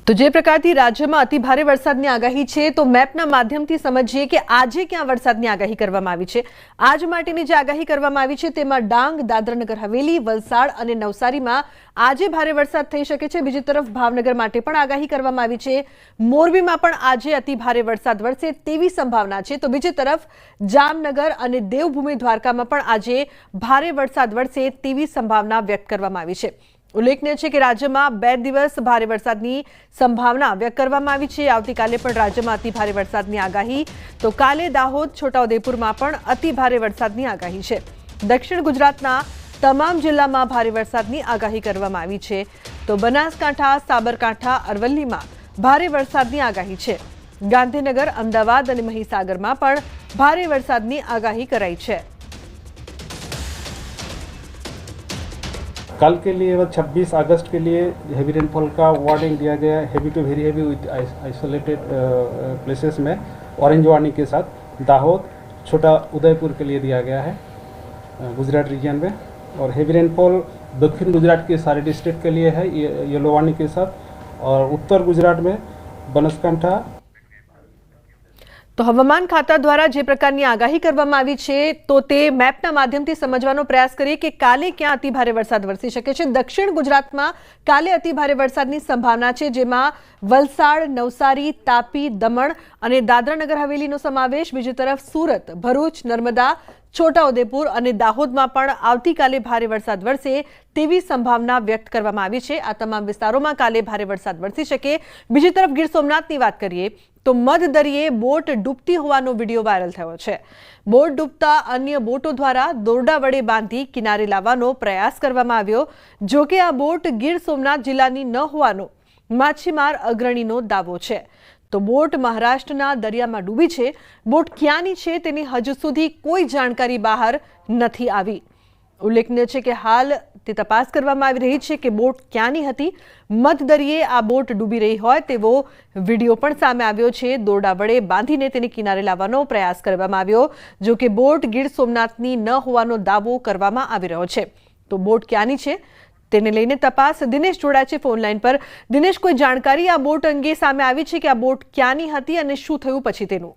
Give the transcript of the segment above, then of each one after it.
તો જે પ્રકારથી રાજ્યમાં અતિ ભારે વરસાદની આગાહી છે તો મેપના માધ્યમથી સમજીએ કે આજે ક્યાં વરસાદની આગાહી કરવામાં આવી છે। આજ માટેની જે આગાહી કરવામાં આવી છે તેમાં ડાંગ, દાદરાનગર હવેલી, વલસાડ અને નવસારીમાં આજે ભારે વરસાદ થઈ શકે છે। બીજી તરફ ભાવનગર માટે પણ આગાહી કરવામાં આવી છે। મોરબીમાં પણ આજે અતિ ભારે વરસાદ વરસે તેવી સંભાવના છે। તો બીજી તરફ જામનગર અને દેવભૂમિ દ્વારકામાં પણ આજે ભારે વરસાદ વરસે તેવી સંભાવના વ્યક્ત કરવામાં આવી છે। ઉલ્લેખનીય છે કે રાજ્યમાં 2 દિવસ ભારે વરસાદની સંભાવના વ્યક્ત કરવામાં આવી છે। આવતીકાલે પણ રાજ્યમાં અતિ ભારે વરસાદની આગાહી, તો કાલે દાહોદ, છોટાઉદેપુરમાં પણ અતિ ભારે વરસાદની આગાહી છે। દક્ષિણ ગુજરાતના તમામ જિલ્લામાં ભારે વરસાદની આગાહી કરવામાં આવી છે। તો બનાસકાંઠા, સાબરકાંઠા, અરવલ્લીમાં ભારે વરસાદની આગાહી છે। ગાંધીનગર, અમદાવાદ અને મહીસાગરમાં પણ ભારે વરસાદની આગાહી કરાઈ છે। कल के लिए 26 अगस्त के लिए हेवी रेनफॉल का वार्निंग दिया गया है। Heavy to very heavy with isolated places में ऑरेंज वार्निंग के साथ दाहोद, छोटा उदयपुर के लिए दिया गया है गुजरात रीजन में। और हेवी रेनफॉल दक्षिण गुजरात के सारे डिस्ट्रिक्ट के लिए है येलो वार्निंग के साथ। और उत्तर गुजरात में बनासकांठा। તો હવામાન ખાતા દ્વારા જે પ્રકારની આગાહી કરવામાં આવી છે તો તે મેપના માધ્યમથી સમજવાનો પ્રયાસ કરીએ કે કાલે ક્યાં અતિ ભારે વરસાદ વરસી શકે છે। દક્ષિણ ગુજરાતમાં કાલે અતિ ભારે વરસાદની સંભાવના છે, જેમાં વલસાડ, નવસારી, તાપી, દમણ અને દાદરાનગર હવેલીનો સમાવેશ। બીજી તરફ સુરત, ભરૂચ, નર્મદા, છોટાઉદેપુર અને દાહોદમાં પણ આવતીકાલે ભારે વરસાદ વરસે તેવી સંભાવના વ્યક્ત કરવામાં આવી છે। આ તમામ વિસ્તારોમાં કાલે ભારે વરસાદ વરસી શકે। બીજી તરફ ગીર સોમનાથની વાત કરીએ તો મધદરિયે બોટ ડૂબતી હોવાનો વિડીયો વાયરલ થયો છે। બોટ ડૂબતા અન્ય બોટો દ્વારા દોરડા વડે બાંધી કિનારે લાવવાનો પ્રયાસ કરવામાં આવ્યો। જો કે આ બોટ ગીર સોમનાથ જિલ્લાની ન હોવાનો માછીમાર અગ્રણીનો દાવો છે। તો બોટ મહારાષ્ટ્રના દરિયામાં ડૂબી છે। બોટ ક્યાંની છે તેની હજુ સુધી કોઈ જાણકારી બહાર નથી આવી। ઉલ્લેખનીય છે કે હાલ તે તપાસ કરવામાં આવી રહી છે કે બોટ ક્યાંની હતી। મધદરિયે આ બોટ ડૂબી રહી હોય તેવો વિડીયો પણ સામે આવ્યો છે। દોરડા વડે બાંધીને તેને કિનારે લાવવાનો પ્રયાસ કરવામાં આવ્યો। જો કે બોટ ગીર સોમનાથની ન હોવાનો દાવો કરવામાં આવી રહ્યો છે। તો બોટ ક્યાંની છે તેને લઈને તપાસ। દિનેશ જોડાય છે ફોન લાઈન પર। દિનેશ, કોઈ જાણકારી આ બોટ અંગે સામે આવી છે કે આ બોટ ક્યાંની હતી અને શું થયું પછી તેનું?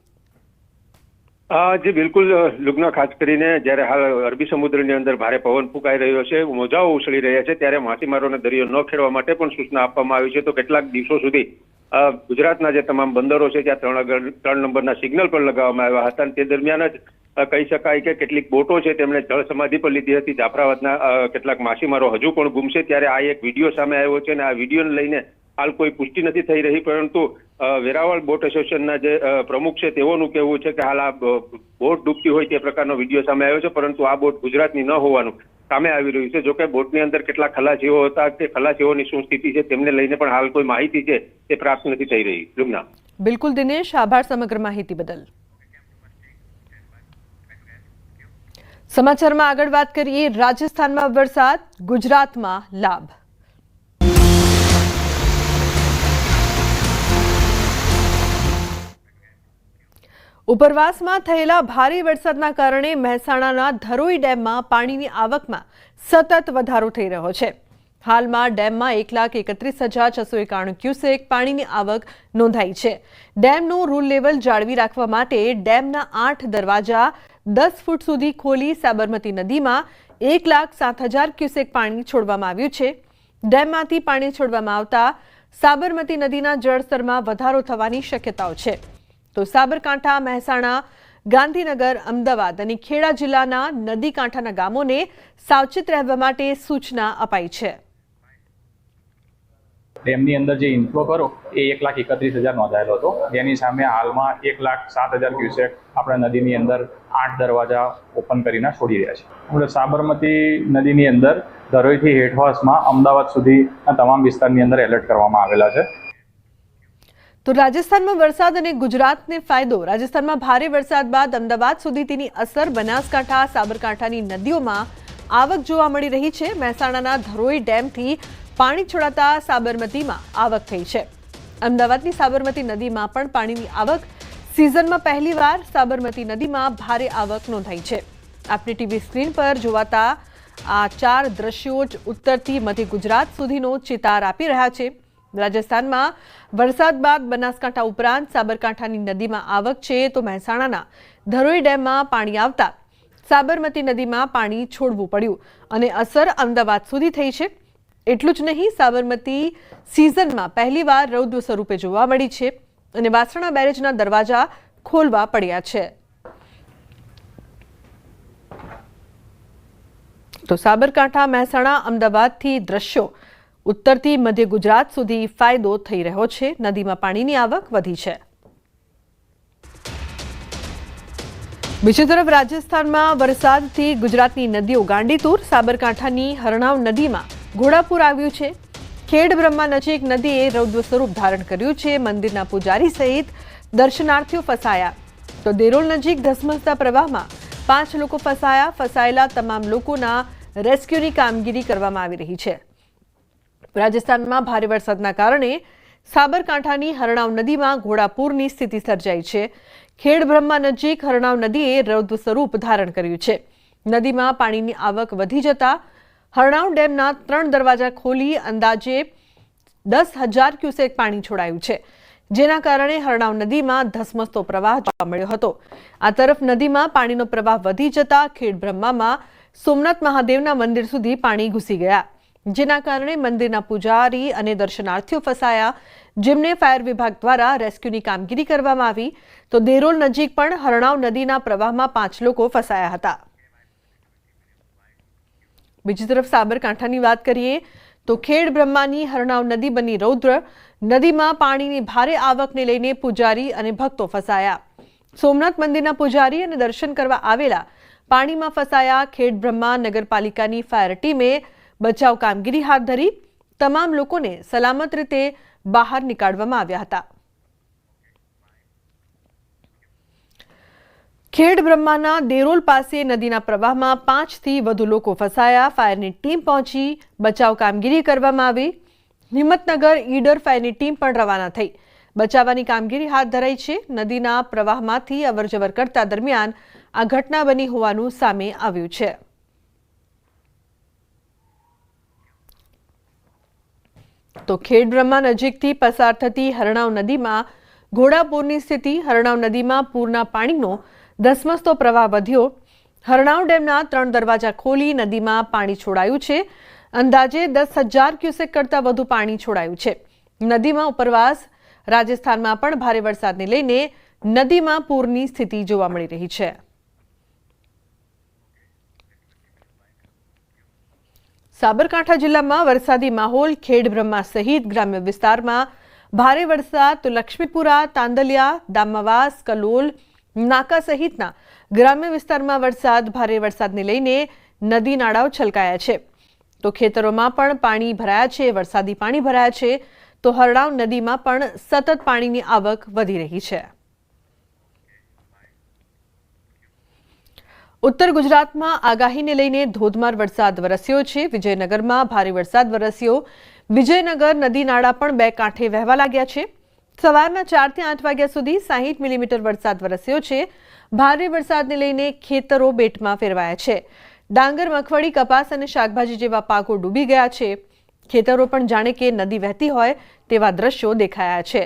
જી બિલકુલ લુગ્ના, ખાસ કરીને જ્યારે હાલ અરબી સમુદ્રની અંદર ભારે પવન ફૂંકાઈ રહ્યો છે, મોજાઓ ઉછળી રહ્યા છે, ત્યારે માછીમારોને દરિયો ન ખેડવા માટે પણ સૂચના આપવામાં આવી છે। તો કેટલાક દિવસો સુધી ગુજરાતના જે તમામ બંદરો છે ત્યાં 3 નંબરના સિગ્નલ પણ લગાવવામાં આવ્યા હતા। તે દરમિયાન જ કહી શકાય કે કેટલીક બોટો છે તેમણે જળ સમાધિ પર લીધી હતી। જાફરાબાદના કેટલાક માછીમારો હજુ પણ ગુમ છે, ત્યારે આ એક વિડીયો સામે આવ્યો છે અને આ વિડીયોને લઈને હાલ કોઈ પુષ્ટિ નથી થઈ રહી, પરંતુ વેરાવળ બોટ એસોસિએશનના જે પ્રમુખ છે તેઓનું કહેવું છે કે હાલ આ બોટ ડૂબતી હોય તે પ્રકારનો વિડીયો સામે આવ્યો છે, પરંતુ આ બોટ ગુજરાતની ન હોવાનું સામે આવી રહ્યું છે। જોકે બોટની અંદર કેટલા ખલાસીઓ હતા, તે ખલાસીઓની શું સ્થિતિ છે તેમને લઈને પણ હાલ કોઈ માહિતી છે તે પ્રાપ્ત નથી થઈ રહી। લુગ્ના, બિલકુલ દિનેશ, આભાર સમગ્ર માહિતી બદલ। સમાચારમાં આગળ વાત કરીએ। રાજસ્થાનમાં વરસાદ, ગુજરાતમાં લાભ। ઉપરવાસમાં થયેલા ભારે વરસાદના કારણે મહેસાણાના ધરોઈ ડેમમાં પાણીની આવકમાં સતત વધારો થઈ રહ્યો છે। હાલમાં ડેમમાં 1,31,691 ક્યુસેક પાણીની આવક નોંધાઈ છે। ડેમનું રૂલ લેવલ જાળવી રાખવા માટે ડેમના 8 દરવાજા 10 ફૂટ સુધી ખોલી સાબરમતી નદીમાં 1,07,000 ક્યુસેક પાણી છોડવામાં આવ્યું છે। ડેમમાંથી પાણી છોડવામાં આવતા સાબરમતી નદીના જળસ્તરમાં વધારો થવાની શક્યતાઓ છે। તો સાબરકાંઠા, મહેસાણા, ગાંધીનગર, અમદાવાદ અને ખેડા જિલ્લાના નદી કાંઠાના ગામોને સાવચેત રહેવા માટે સૂચના અપાઈ છે। ડેમની અંદર જે ઇનફ્લો કરો એ 1,31,000 નોંધાયેલો હતો, જેની સામે હાલમાં 1,07,000 ક્યુસેક આપણે નદીની અંદર 8 દરવાજા ઓપન કરીને છોડી રહ્યા છે। આપણે સાબરમતી નદીની અંદર ધરોઈથી હેઠવાસમાં અમદાવાદ સુધીના તમામ વિસ્તારની અંદર એલર્ટ કરવામાં આવેલા છે। તો રાજસ્થાનમાં વરસાદ અને ગુજરાતને ફાયદો। રાજસ્થાનમાં ભારે વરસાદ બાદ અમદાવાદ સુધી તેની અસર। બનાસકાંઠા, સાબરકાંઠાની નદીઓમાં આવક જોવા મળી રહી છે। મહેસાણાના ધરોઈ ડેમથી પાણી છોડાતા સાબરમતીમાં આવક થઈ છે। અમદાવાદની સાબરમતી નદીમાં પણ પાણીની આવક। સિઝનમાં પહેલીવાર સાબરમતી નદીમાં ભારે આવક નોંધાઈ છે। આપની ટીવી સ્ક્રીન પર જોવાતા આ 4 દ્રશ્યો જ ઉત્તરથી મધ્ય ગુજરાત સુધીનો ચિતાર આપી રહ્યા છે। રાજસ્થાનમાં વરસાદ બાદ બનાસકાંઠા ઉપરાંત સાબરકાંઠાની નદીમાં આવક છે, તો મહેસાણાના ધરોઈ ડેમમાં પાણી આવતા સાબરમતી નદીમાં પાણી છોડવું પડ્યું અને અસર અમદાવાદ સુધી થઈ છે. એટલું જ નહીં, સાબરમતી સિઝનમાં પહેલીવાર રૌદ્ર સ્વરૂપે જોવા મળી છે અને વાસણા બેરેજના દરવાજા ખોલવા પડ્યા છે. તો સાબરકાંઠા, મહેસાણા, અમદાવાદથી દ્રશ્યો ઉત્તરથી મધ્ય ગુજરાત સુધી ફાયદો થઈ રહ્યો છે. નદીમાં પાણીની આવક વધી છે. બીજી તરફ રાજસ્થાનમાં વરસાદથી ગુજરાતની નદીઓ ગાંડીતુર. સાબરકાંઠાની હરણાવ નદીમાં ઘોડાપુર આવ્યું છે. ખેડબ્રહ્મા નજીક નદીએ રૌદ્ર સ્વરૂપ ધારણ કર્યું છે. મંદિરના પૂજારી સહિત દર્શનાર્થીઓ ફસાયા. તો દેરોલ નજીક ધસમસતા પ્રવાહમાં 5 લોકો ફસાયા. ફસાયેલા તમામ લોકોના રેસ્ક્યુની કામગીરી કરવામાં આવી રહી છે. રાજસ્થાનમાં ભારે વરસાદના કારણે સાબરકાંઠાની હરણાવ નદીમાં ઘોડાપૂરની સ્થિતિ સર્જાઈ છે. ખેડબ્રહ્મા નજીક હરણાવ નદીએ રૌદ્ર સ્વરૂપ ધારણ કર્યું છે. નદીમાં પાણીની આવક વધી જતા હરણાવ ડેમના 3 દરવાજા ખોલી અંદાજે 10,000 ક્યુસેક પાણી છોડાયું છે, જેના કારણે હરણાવ નદીમાં ધસમસતો પ્રવાહ જોવા મળ્યો હતો. આ તરફ નદીમાં પાણીનો પ્રવાહ વધી જતા ખેડબ્રહ્મામાં સોમનાથ મહાદેવના મંદિર સુધી પાણી ઘૂસી ગયા, જેના કારણે મંદિરના પૂજારી અને દર્શનાર્થીઓ ફસાયા, જેમને ફાયર વિભાગ દ્વારા રેસ્ક્યુની કામગીરી કરવામાં આવી. તો દેરોલ નજીક પણ હરણાવ નદીના પ્રવાહમાં 5 લોકો ફસાયા હતા. બીજી તરફ સાબરકાંઠાની વાત કરીએ તો ખેડબ્રહ્માની હરણાવ નદી બની રૌદ્ર. નદીમાં પાણીની ભારે આવકને લઈને પૂજારી અને ભક્તો ફસાયા. સોમનાથ મંદિરના પૂજારી અને દર્શન કરવા આવેલા પાણીમાં ફસાયા. ખેડબ્રહ્મા નગરપાલિકાની ફાયર ટીમે બચાવ કામગીરી હાથ ધરી. તમામ લોકોને સલામત રીતે બહાર નીકાળવામાં આવ્યા હતા. ખેડબ્રહ્માના દેરોલ પાસે નદીના પ્રવાહમાં 5 થી વધુ લોકો ફસાયા. ફાયરની ટીમ પહોંચી બચાવ કામગીરી કરવામાં આવી. હિંમતનગર ઈડર ફાયરની ટીમ પણ રવાના થઈ બચાવવાની કામગીરી હાથ ધરાઈ છે. નદીના પ્રવાહમાંથી અવરજવર કરતા દરમિયાન આ ઘટના બની હોવાનું સામે આવ્યું છે. તો ખેડબ્રહ્મા નજીકથી પસાર થતી હરણાવ નદીમાં ઘોડાપૂરની સ્થિતિ. હરણાવ નદીમાં પૂરના પાણીનો ધસમસતો પ્રવાહ વધ્યો. હરણાવ ડેમના 3 દરવાજા ખોલી નદીમાં પાણી છોડાયું છે. અંદાજે 10,000 ક્યુસેક કરતાં વધુ પાણી છોડાયું છે. નદીમાં ઉપરવાસ. રાજસ્થાનમાં પણ ભારે વરસાદને લઈને નદીમાં પૂરની સ્થિતિ જોવા મળી રહી છે. સાબરકાંઠા જિલ્લામાં વરસાદી માહોલ. ખેડબ્રહ્મા સહિત ગ્રામ્ય વિસ્તારમાં ભારે વરસાદ. તો લક્ષ્મીપુરા, તાંદલિયા, દામાવાસ, કલોલ, નાકા સહિતના ગ્રામ્ય વિસ્તારમાં વરસાદ. ભારે વરસાદને લઈને નદી નાળાઓ છલકાયા છે. તો ખેતરોમાં પણ પાણી ભરાયા છે. વરસાદી પાણી ભરાયા છે. તો હરણાવ નદીમાં પણ સતત પાણીની આવક વધી રહી છે. ઉત્તર ગુજરાતમાં આગાહીને લઈને ધોધમાર વરસાદ વરસ્યો છે. વિજયનગરમાં ભારે વરસાદ વરસ્યો. વિજયનગર નદી નાળા પણ 2 કાંઠે વહેવા લાગ્યા છે. સવારના 4 થી 8 વાગ્યા સુધી 60 મિલીમીટર વરસાદ વરસ્યો છે. ભારે વરસાદને લઈને ખેતરો બેટમાં ફેરવાયા છે. ડાંગર, મગફળી, કપાસ અને શાકભાજી જેવા પાકો ડૂબી ગયા છે. ખેતરો પણ જાણે કે નદી વહેતી હોય તેવા દ્રશ્યો દેખાયા છે.